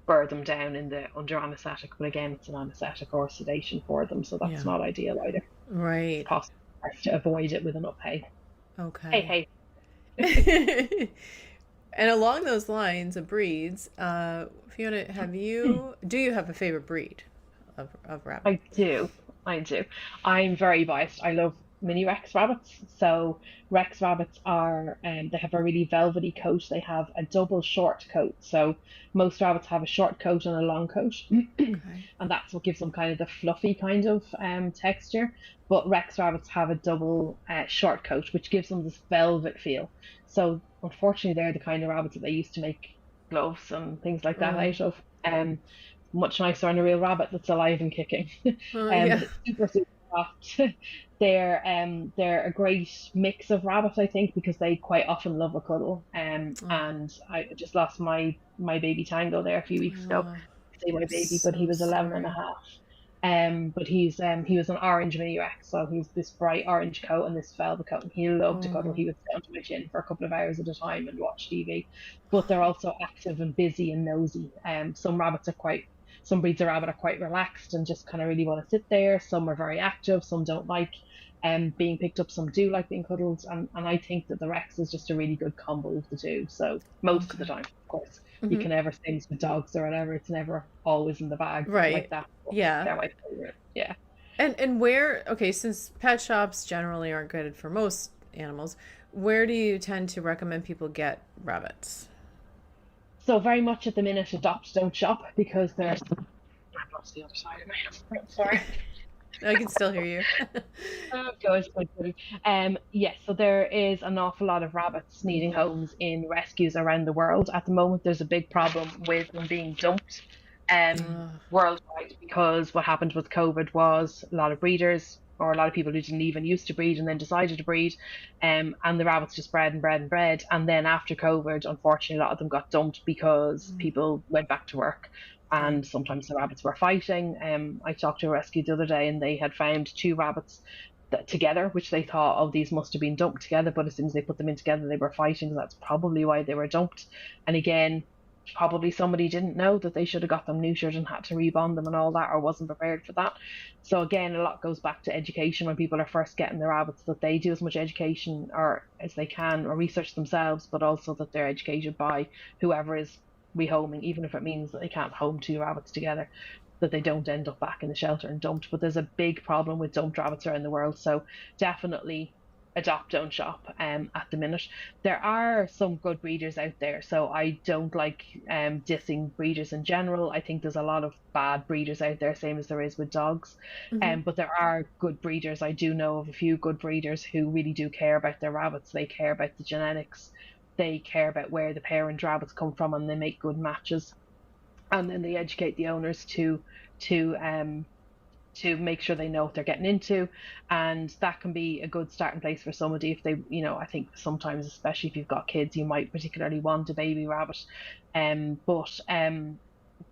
burr them down in the under anaesthetic. But again, it's an anaesthetic or sedation for them, so that's not ideal either. Right. It's possible to avoid it with enough hay. Okay. Hey. And along those lines of breeds, Fiona, do you have a favorite breed of rabbit? I do. I'm very biased. I love mini Rex rabbits. So Rex rabbits are, they have a really velvety coat. They have a double short coat. So most rabbits have a short coat and a long coat, Okay. and that's what gives them kind of the fluffy kind of texture. But Rex rabbits have a double short coat, which gives them this velvet feel. So unfortunately, they're the kind of rabbits that they used to make gloves and things like that out of. Much nicer on a real rabbit that's alive and kicking. Yeah. Super, super soft. They're a great mix of rabbit, I think, because they quite often love a cuddle. And I just lost my baby Tango there a few weeks ago. I say my baby, but he was 11 and a half. But he was an orange mini Rex, so he's this bright orange coat and this velvet coat, and he loved to cuddle. He would sit onto my chin for a couple of hours at a time and watch TV. But they're also active and busy and nosy. Some breeds of rabbit are quite relaxed and just kind of really want to sit there. Some are very active, some don't like being picked up, some do like being cuddled, and I think that the Rex is just a really good combo of the two. So most of the time, of course, you can never say this with dogs or whatever, it's never always in the bag like that. Yeah. They're my favorite. Yeah. And where, okay, since pet shops generally aren't good for most animals, where do you tend to recommend people get rabbits? So very much at the minute, adopt, don't shop, because there's. I've lost the other side of my head. Sorry. I can still hear you. Oh, good. Yes, so there is an awful lot of rabbits needing homes in rescues around the world. At the moment, there's a big problem with them being dumped worldwide, because what happened with COVID was a lot of breeders, or a lot of people who didn't even used to breed and then decided to breed, and the rabbits just bred and bred and bred. And then after COVID, unfortunately, a lot of them got dumped because people went back to work. And sometimes the rabbits were fighting. I talked to a rescue the other day, and they had found two rabbits together, which they thought, oh, these must have been dumped together. But as soon as they put them in together, they were fighting. So that's probably why they were dumped. And again, probably somebody didn't know that they should have got them neutered and had to rebond them and all that, or wasn't prepared for that. So again, a lot goes back to education. When people are first getting their rabbits, that they do as much education or as they can, or research themselves, but also that they're educated by whoever is rehoming, even if it means that they can't home two rabbits together, that they don't end up back in the shelter and dumped. But there's a big problem with dumped rabbits around the world, so definitely adopt, don't shop. At the minute, there are some good breeders out there, so I don't like dissing breeders in general. I think there's a lot of bad breeders out there, same as there is with dogs. But there are good breeders. I do know of a few good breeders who really do care about their rabbits. They care about the genetics, they care about where the parent rabbits come from, and they make good matches. And then they educate the owners to make sure they know what they're getting into. And that can be a good starting place for somebody if they, I think sometimes, especially if you've got kids, you might particularly want a baby rabbit. But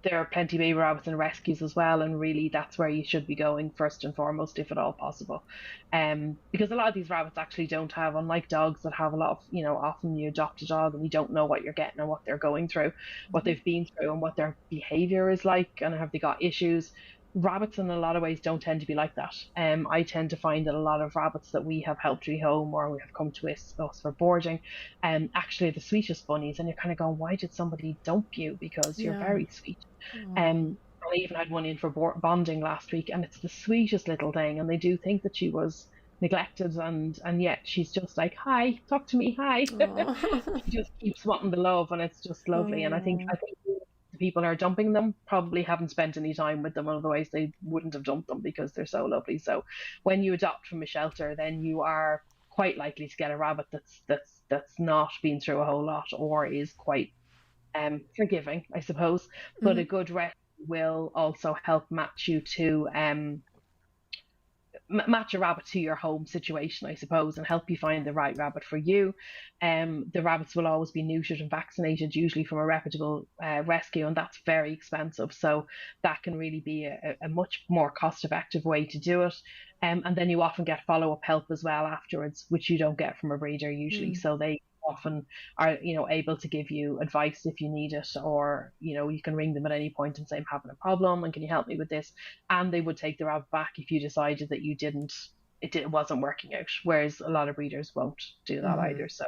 there are plenty of baby rabbits in rescues as well, and really that's where you should be going first and foremost, if at all possible. Because a lot of these rabbits actually don't have, unlike dogs that have a lot of, often you adopt a dog and you don't know what you're getting and what they're going through, what they've been through and what their behavior is like, and have they got issues. Rabbits in a lot of ways don't tend to be like that. I tend to find that a lot of rabbits that we have helped rehome, or we have come to us for boarding, actually are the sweetest bunnies, and you're kind of going, why did somebody dump you? Because you're very sweet. I even had one in for bonding last week, and it's the sweetest little thing, and they do think that she was neglected, and yet she's just like, hi, talk to me, hi. She just keeps wanting the love, and it's just lovely. And I think the people who are dumping them probably haven't spent any time with them, otherwise they wouldn't have dumped them, because they're so lovely. So when you adopt from a shelter, then you are quite likely to get a rabbit that's not been through a whole lot, or is quite forgiving, I suppose. But a good rescue will also help match you to match a rabbit to your home situation, I suppose, and help you find the right rabbit for you. The rabbits will always be neutered and vaccinated, usually from a reputable rescue, and that's very expensive. So that can really be a much more cost-effective way to do it. And then you often get follow-up help as well afterwards, which you don't get from a breeder usually. Mm. So they often are, able to give you advice if you need it, or you can ring them at any point and say, I'm having a problem, and can you help me with this? And they would take the rabbit back if you decided that it wasn't working out. Whereas a lot of breeders won't do that Mm-hmm. either. So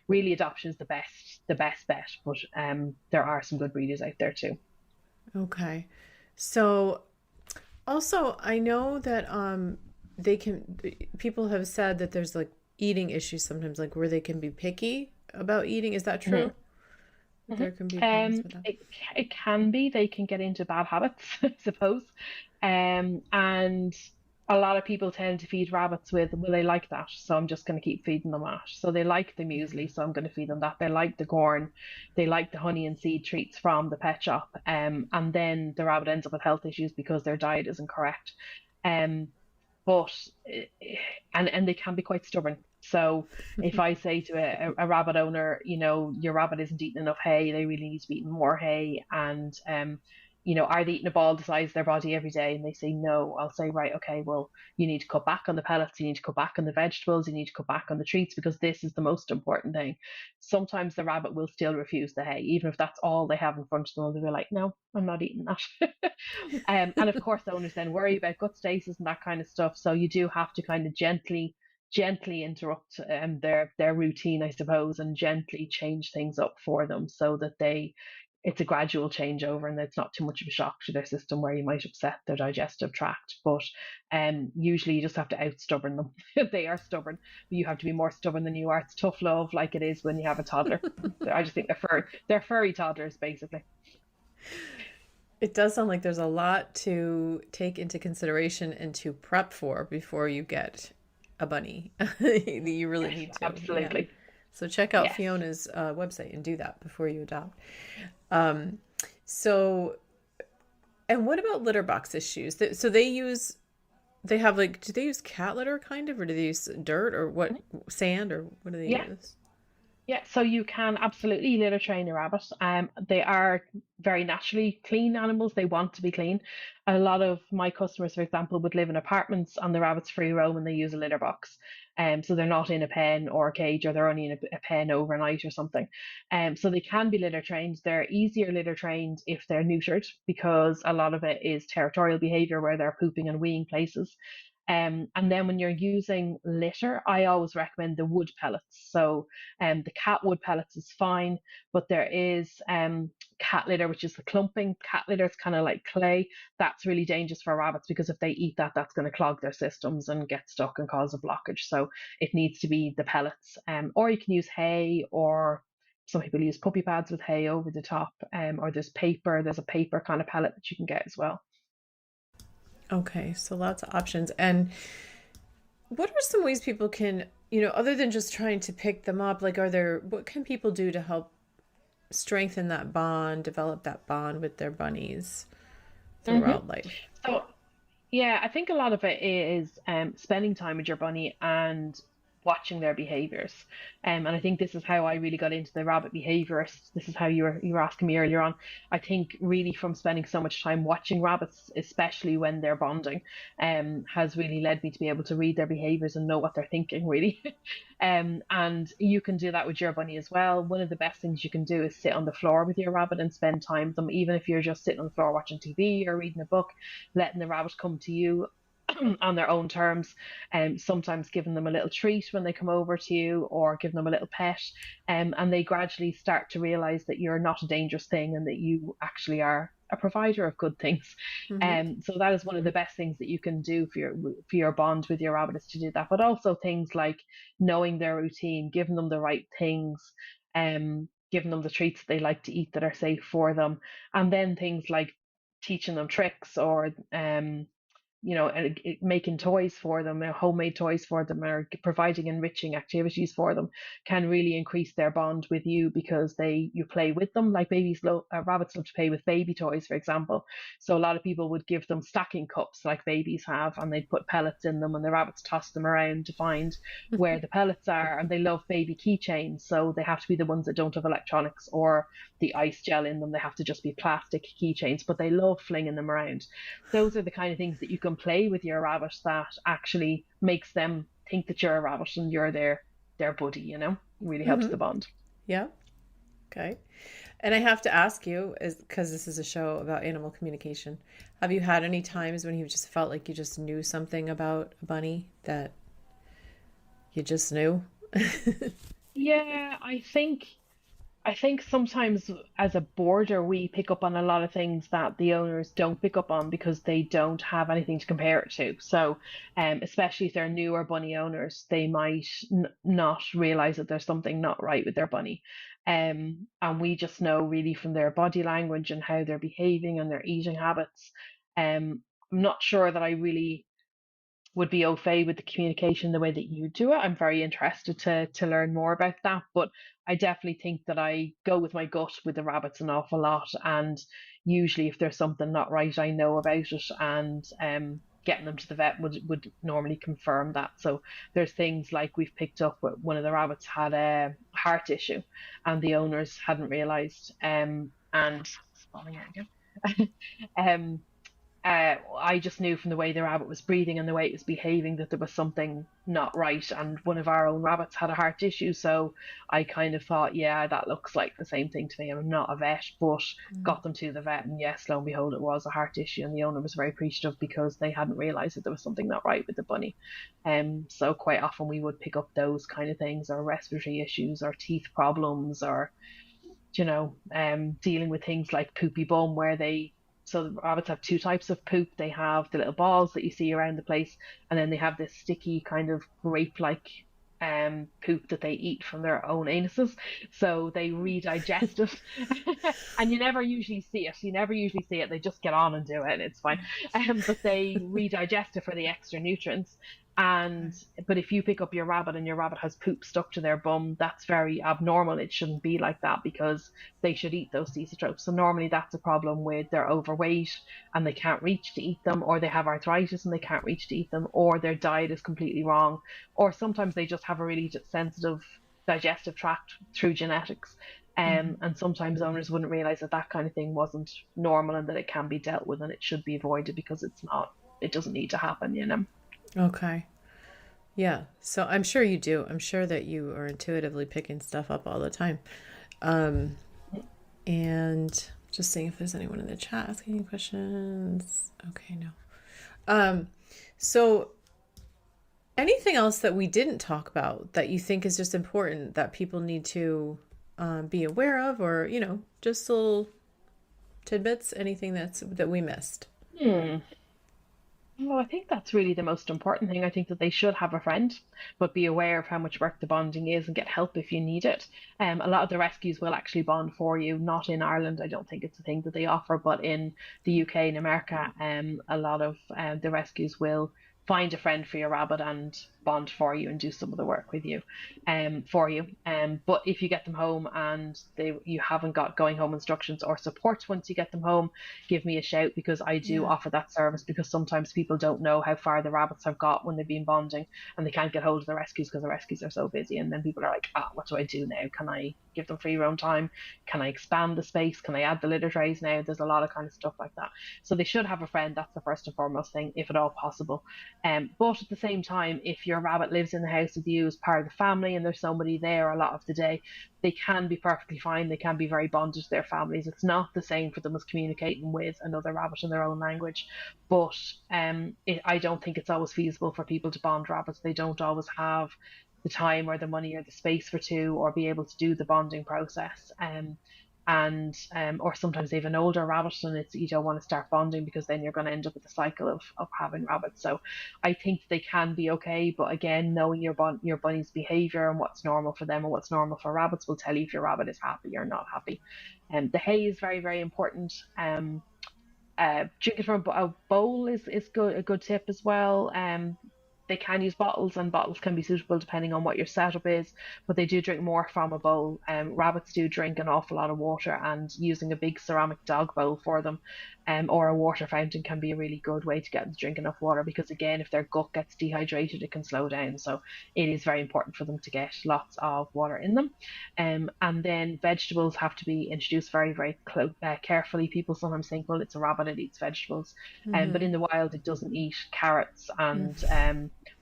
really, adoption is the best bet. But there are some good breeders out there too. Okay. So also, I know that they can people have said that there's like eating issues sometimes, like where they can be picky about eating. Is that true? Mm-hmm. There can be problems with that. It can be. They can get into bad habits, I suppose. And a lot of people tend to feed rabbits with, well, they like that, so I'm just going to keep feeding them that. So they like the muesli, so I'm going to feed them that. They like the corn, they like the honey and seed treats from the pet shop. And then the rabbit ends up with health issues because their diet isn't correct. Um, but and they can be quite stubborn. So if I say to a rabbit owner, your rabbit isn't eating enough hay, they really need to be eating more hay, and are they eating a ball the size of their body every day? And they say no, I'll say, right, okay, well, you need to cut back on the pellets, you need to cut back on the vegetables, you need to cut back on the treats, because this is the most important thing. Sometimes the rabbit will still refuse the hay, even if that's all they have in front of them. They'll be like, no, I'm not eating that. And of course, the owners then worry about gut stasis and that kind of stuff. So you do have to kind of gently interrupt their routine, I suppose, and gently change things up for them so that it's a gradual changeover and it's not too much of a shock to their system where you might upset their digestive tract. But usually you just have to out stubborn them. They are stubborn, but you have to be more stubborn than you are. It's tough love, like it is when you have a toddler. I just think they're furry toddlers, basically. It does sound like there's a lot to take into consideration and to prep for before you get a bunny. You really Yes, need to. Yeah. absolutely. So check out Yes. Fiona's website and do that before you adopt. Um, so, and what about litter box issues? So they have like, do they use cat litter kind of, or do they use dirt or what, sand, or what do they Yeah. use? Yeah, so you can absolutely litter train a rabbit. They are very naturally clean animals. They want to be clean. A lot of my customers, for example, would live in apartments and the rabbits free roam and they use a litter box. So they're not in a pen or a cage, or they're only in a pen overnight or something. So they can be litter trained. They're easier litter trained if they're neutered, because a lot of it is territorial behavior where they're pooping and weeing places. And then when you're using litter, I always recommend the wood pellets. So the cat wood pellets is fine, but there is cat litter, which is the clumping. Cat litter is kind of like clay. That's really dangerous for rabbits, because if they eat that, that's going to clog their systems and get stuck and cause a blockage. So it needs to be the pellets. Or you can use hay, or some people use puppy pads with hay over the top. Or there's paper. There's a paper kind of pellet that you can get as well. Okay, so lots of options. And what are some ways people can, other than just trying to pick them up, like what can people do to help strengthen that bond, develop that bond with their bunnies Mm-hmm. throughout life? So yeah, I think a lot of it is spending time with your bunny and watching their behaviors. And I think this is how I really got into the rabbit behaviorists. This is how you were asking me earlier on. I think really from spending so much time watching rabbits, especially when they're bonding, has really led me to be able to read their behaviors and know what they're thinking, really. And you can do that with your bunny as well. One of the best things you can do is sit on the floor with your rabbit and spend time with them, even if you're just sitting on the floor watching TV or reading a book, letting the rabbit come to you on their own terms, and sometimes giving them a little treat when they come over to you, or giving them a little pet, and they gradually start to realize that you're not a dangerous thing and that you actually are a provider of good things. Mm-hmm. So that is one of the best things that you can do for your bond with your rabbit, is to do that. But also things like knowing their routine, giving them the right things, giving them the treats they like to eat that are safe for them, and then things like teaching them tricks, or and making toys for them, homemade toys for them, or providing enriching activities for them can really increase their bond with you, because you play with them. Like rabbits love to play with baby toys, for example. So a lot of people would give them stacking cups like babies have, and they'd put pellets in them, and the rabbits toss them around to find where the pellets are. And they love baby keychains, so they have to be the ones that don't have electronics or the ice gel in them. They have to just be plastic keychains, but they love flinging them around. Those are the kind of things that you can play with your rabbit that actually makes them think that you're a rabbit and you're their buddy, really helps the bond. Yeah. Okay. And I have to ask you, because this is a show about animal communication, have you had any times when you just felt like you just knew something about a bunny that you just knew? Yeah, I think sometimes as a boarder, we pick up on a lot of things that the owners don't pick up on because they don't have anything to compare it to. So, especially if they're newer bunny owners, they might not realize that there's something not right with their bunny. And we just know really from their body language and how they're behaving and their eating habits. I'm not sure that I really would be au fait with the communication the way that you do it. I'm very interested to learn more about that, but I definitely think that I go with my gut with the rabbits an awful lot, and usually if there's something not right, I know about it, and getting them to the vet would normally confirm that. So there's things like we've picked up one of the rabbits had a heart issue, and the owners hadn't realised, and spelling it again. um, I just knew from the way the rabbit was breathing and the way it was behaving that there was something not right. And one of our own rabbits had a heart issue. So I kind of thought, yeah, that looks like the same thing to me. I'm not a vet, but got them to the vet. And yes, lo and behold, it was a heart issue. And the owner was very appreciative because they hadn't realized that there was something not right with the bunny. So quite often we would pick up those kind of things, or respiratory issues, or teeth problems, or dealing with things like poopy bum, so the rabbits have two types of poop. They have the little balls that you see around the place, and then they have this sticky kind of grape-like poop that they eat from their own anuses. So they redigest it, and you never usually see it. You never usually see it. They just get on and do it, and it's fine. But they redigest it for the extra nutrients. But if you pick up your rabbit and your rabbit has poop stuck to their bum, that's very abnormal. It shouldn't be like that, because they should eat those cecotropes. So normally that's a problem with they're overweight and they can't reach to eat them, or they have arthritis and they can't reach to eat them, or their diet is completely wrong, or sometimes they just have a really sensitive digestive tract through genetics. And sometimes owners wouldn't realize that that kind of thing wasn't normal, and that it can be dealt with and it should be avoided, because it doesn't need to happen. Okay. Yeah. So I'm sure you do. I'm sure that you are intuitively picking stuff up all the time. And just seeing if there's anyone in the chat asking any questions. Okay, no. So anything else that we didn't talk about that you think is just important that people need to be aware of, or, just little tidbits, anything that we missed? Well, I think that's really the most important thing. I think that they should have a friend, but be aware of how much work the bonding is and get help if you need it. A lot of the rescues will actually bond for you. Not in Ireland, I don't think it's a thing that they offer, but in the UK and America, a lot of the rescues will find a friend for your rabbit and bond for you and do some of the work with you, for you. But if you get them home and you haven't got going home instructions or support once you get them home, give me a shout, because I do offer that service, because sometimes people don't know how far the rabbits have got when they've been bonding, and they can't get hold of the rescues because the rescues are so busy. And then people are like, what do I do now? Can I give them free roam time? Can I expand the space? Can I add the litter trays now? There's a lot of kind of stuff like that. So they should have a friend. That's the first and foremost thing, if at all possible. But at the same time, if your rabbit lives in the house with you as part of the family and there's somebody there a lot of the day, they can be perfectly fine. They can be very bonded to their families. It's not the same for them as communicating with another rabbit in their own language. But I don't think it's always feasible for people to bond rabbits. They don't always have the time or the money or the space for two, or be able to do the bonding process. Or sometimes they have an older rabbit and you don't want to start bonding, because then you're going to end up with a cycle of having rabbits. So I think they can be okay, but again, knowing your bunny's behavior and what's normal for them and what's normal for rabbits will tell you if your rabbit is happy or not happy. And the hay is very, very important. Drinking from a bowl is good, a good tip as well. They can use bottles, and bottles can be suitable depending on what your setup is, but they do drink more from a bowl. Rabbits do drink an awful lot of water, and using a big ceramic dog bowl for them, or a water fountain can be a really good way to get them to drink enough water, because again, if their gut gets dehydrated, it can slow down. So it is very important for them to get lots of water in them. And then vegetables have to be introduced very, very carefully. People sometimes think, well, it's a rabbit, it eats vegetables. But in the wild, it doesn't eat carrots and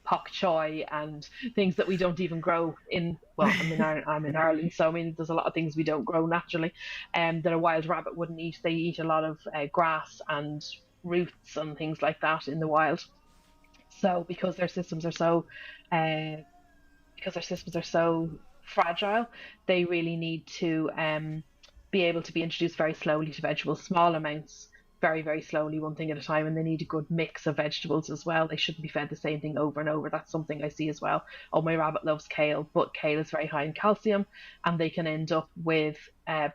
pak choy and things that we don't even grow in. Well, I'm in Ireland, so I mean, there's a lot of things we don't grow naturally, that a wild rabbit wouldn't eat. They eat a lot of grass and roots and things like that in the wild. So because their systems are so fragile, they really need to be able to be introduced very slowly to vegetables, small amounts, very, very slowly, one thing at a time. And they need a good mix of vegetables as well. They shouldn't be fed the same thing over and over. That's something I see as well. Oh, my rabbit loves kale, but kale is very high in calcium, and they can end up with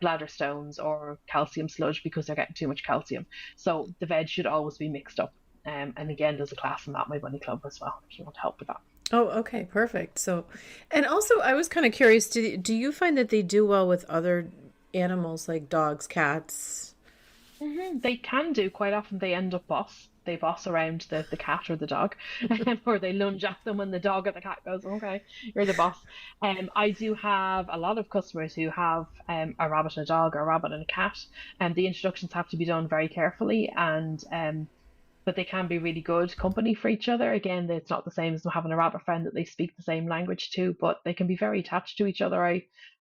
bladder stones or calcium sludge because they're getting too much calcium. So the veg should always be mixed up. And again, there's a class in that, my bunny club as well, if you want help with that. Oh, okay, perfect. So, and also I was kind of curious, do you find that they do well with other animals like dogs, cats? They can do. Quite often they end up they boss around the cat or the dog, or they lunge at them, and the dog or the cat goes, okay, you're the boss. I do have a lot of customers who have a rabbit and a dog, or a rabbit and a cat, and the introductions have to be done very carefully, and but they can be really good company for each other. Again, it's not the same as having a rabbit friend that they speak the same language to, but they can be very attached to each other.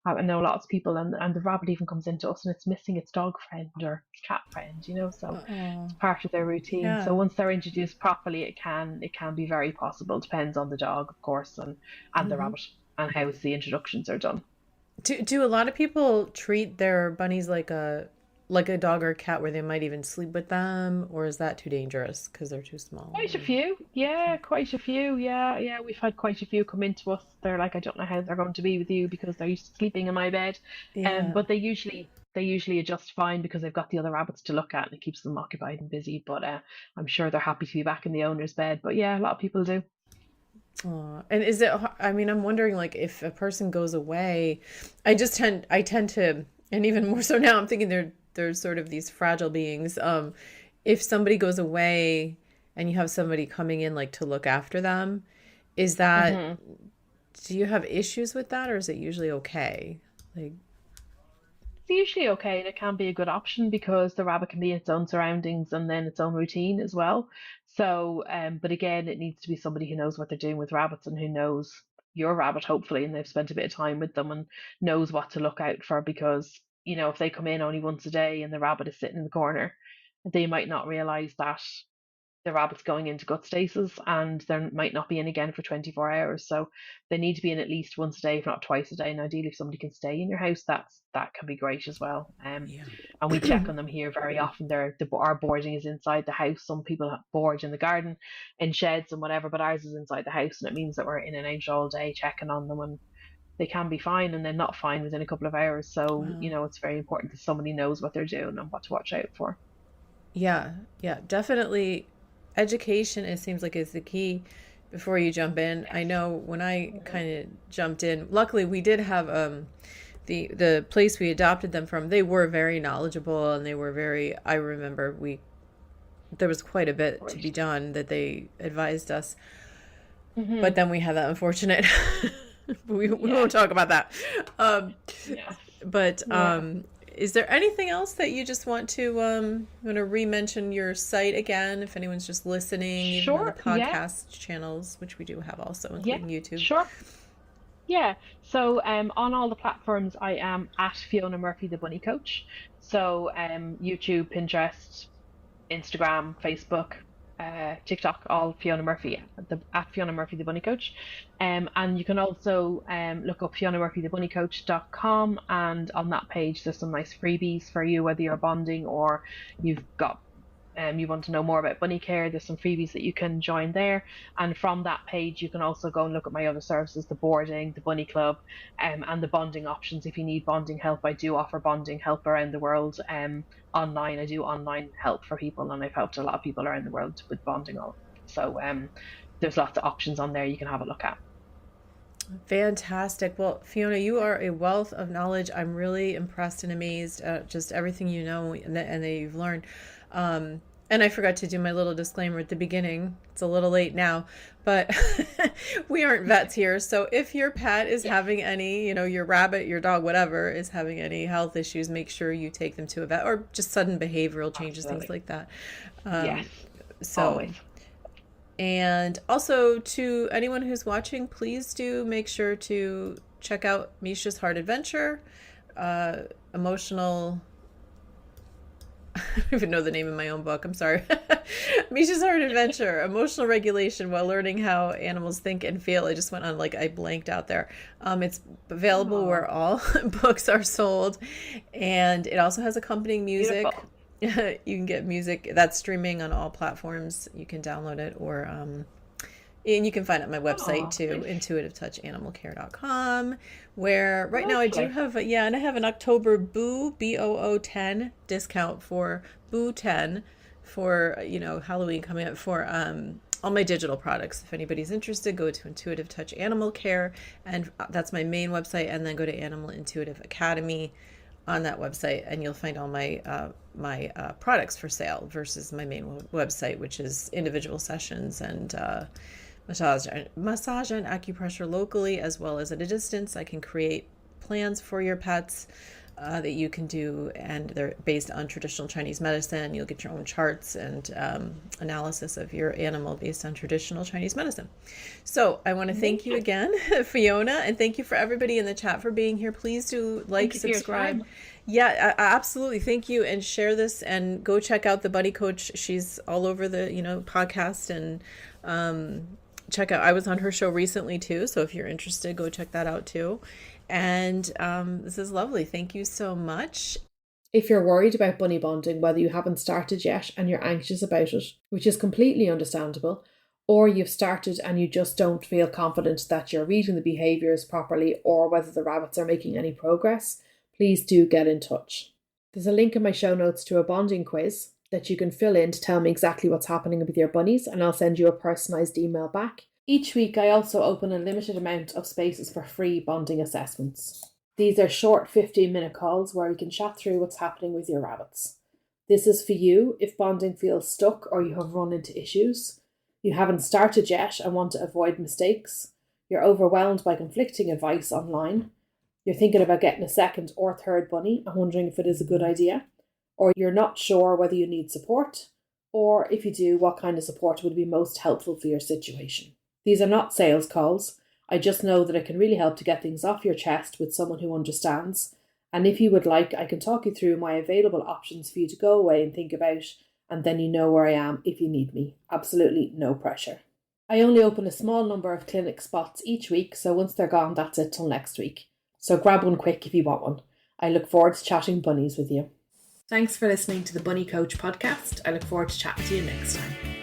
I know lots of people, and the rabbit even comes into us and it's missing its dog friend or its cat friend, so it's part of their routine. Yeah. So once they're introduced properly, it can be very possible. Depends on the dog, of course, and the rabbit, and how the introductions are done. Do a lot of people treat their bunnies like a dog or a cat, where they might even sleep with them, or is that too dangerous because they're too small? Quite a few. Yeah, we've had quite a few come into us. They're like, I don't know how they're going to be with you because they're used to sleeping in my bed. But they usually adjust fine because they've got the other rabbits to look at, and it keeps them occupied and busy. But I'm sure they're happy to be back in the owner's bed. But yeah, a lot of people do. And is it, I mean, I'm wondering, like, if a person goes away, I tend to, and even more so now, I'm thinking they're sort of these fragile beings. If somebody goes away and you have somebody coming in, like, to look after them, is that, do you have issues with that, or is it usually okay? Like, it's usually okay, and it can be a good option because the rabbit can be its own surroundings and then its own routine as well. So, but again, it needs to be somebody who knows what they're doing with rabbits, and who knows your rabbit, hopefully, and they've spent a bit of time with them and knows what to look out for. Because, if they come in only once a day and the rabbit is sitting in the corner, they might not realize that the rabbit's going into gut stasis, and they might not be in again for 24 hours. So they need to be in at least once a day, if not twice a day. And ideally, if somebody can stay in your house, that can be great as well. And we check on them here very often. Our boarding is inside the house. Some people board in the garden, in sheds and whatever, but ours is inside the house, and it means that we're in and out all day checking on them, and they can be fine and then not fine within a couple of hours. So, it's very important that somebody knows what they're doing and what to watch out for. Yeah, definitely. Education, it seems like, is the key before you jump in. I know when I kind of jumped in, luckily we did have the place we adopted them from, they were very knowledgeable, and they were very, I remember there was quite a bit to be done that they advised us. But then we had that unfortunate we won't talk about that. Is there anything else that you just want to re-mention your site again, if anyone's just listening, even on the podcast channels, which we do have also, including YouTube? Sure. Yeah. So on all the platforms, I am at Fiona Murphy, the Bunny Coach. So YouTube, Pinterest, Instagram, Facebook, TikTok, all Fiona Murphy, at Fiona Murphy, the Bunny Coach. And you can also look up FionaMurphyTheBunnyCoach.com, and on that page there's some nice freebies for you, whether you're bonding or you've got you want to know more about bunny care, there's some freebies that you can join there. And from that page, you can also go and look at my other services, the boarding, the bunny club, and the bonding options. If you need bonding help, I do offer bonding help around the world. Online, I do online help for people, and I've helped a lot of people around the world with bonding. So there's lots of options on there you can have a look at. Fantastic. Well, Fiona, you are a wealth of knowledge. I'm really impressed and amazed at just everything you know and that you've learned. And I forgot to do my little disclaimer at the beginning. It's a little late now, but we aren't vets here. So if your pet is having any, your rabbit, your dog, whatever, is having any health issues, make sure you take them to a vet, or just sudden behavioral changes, things like that. Yes, so always. And also, to anyone who's watching, please do make sure to check out Misha's Heart Adventure, emotional... I don't even know the name of my own book. I'm sorry. Misha's Heart Adventure, Emotional Regulation While Learning How Animals Think and Feel. I just went on, I blanked out there. It's available where all books are sold. And it also has accompanying music. Beautiful. You can get music that's streaming on all platforms. You can download it, or and you can find it on my website too, intuitivetouchanimalcare.com, where right now I do have and I have an October BOO 10 discount for Boo 10 for Halloween coming up for all my digital products. If anybody's interested, go to Intuitive Touch Animal Care, and that's my main website, and then go to Animal Intuitive Academy on that website, and you'll find all my products for sale versus my main website, which is individual sessions and massage and acupressure locally, as well as at a distance. I can create plans for your pets that you can do, and they're based on traditional Chinese medicine. You'll get your own charts and analysis of your animal based on traditional Chinese medicine. So I want to thank you again, Fiona, and thank you for everybody in the chat for being here. Please do subscribe. Yeah, absolutely. Thank you. And share this, and go check out the Buddy Coach. She's all over the, podcast, and check out, I was on her show recently too. So if you're interested, go check that out too. And this is lovely. Thank you so much. If you're worried about bunny bonding, whether you haven't started yet and you're anxious about it, which is completely understandable, or you've started and you just don't feel confident that you're reading the behaviours properly, or whether the rabbits are making any progress, please do get in touch. There's a link in my show notes to a bonding quiz that you can fill in to tell me exactly what's happening with your bunnies, and I'll send you a personalised email back. Each week I also open a limited amount of spaces for free bonding assessments. These are short 15-minute calls where we can chat through what's happening with your rabbits. This is for you if bonding feels stuck or you have run into issues, you haven't started yet and want to avoid mistakes, you're overwhelmed by conflicting advice online, you're thinking about getting a second or third bunny and wondering if it is a good idea, or you're not sure whether you need support, or if you do, what kind of support would be most helpful for your situation. These are not sales calls. I just know that it can really help to get things off your chest with someone who understands. And if you would like, I can talk you through my available options for you to go away and think about, and then you know where I am if you need me. Absolutely no pressure. I only open a small number of clinic spots each week, so once they're gone, that's it till next week. So grab one quick if you want one. I look forward to chatting bunnies with you. Thanks for listening to the Bunny Coach podcast. I look forward to chatting to you next time.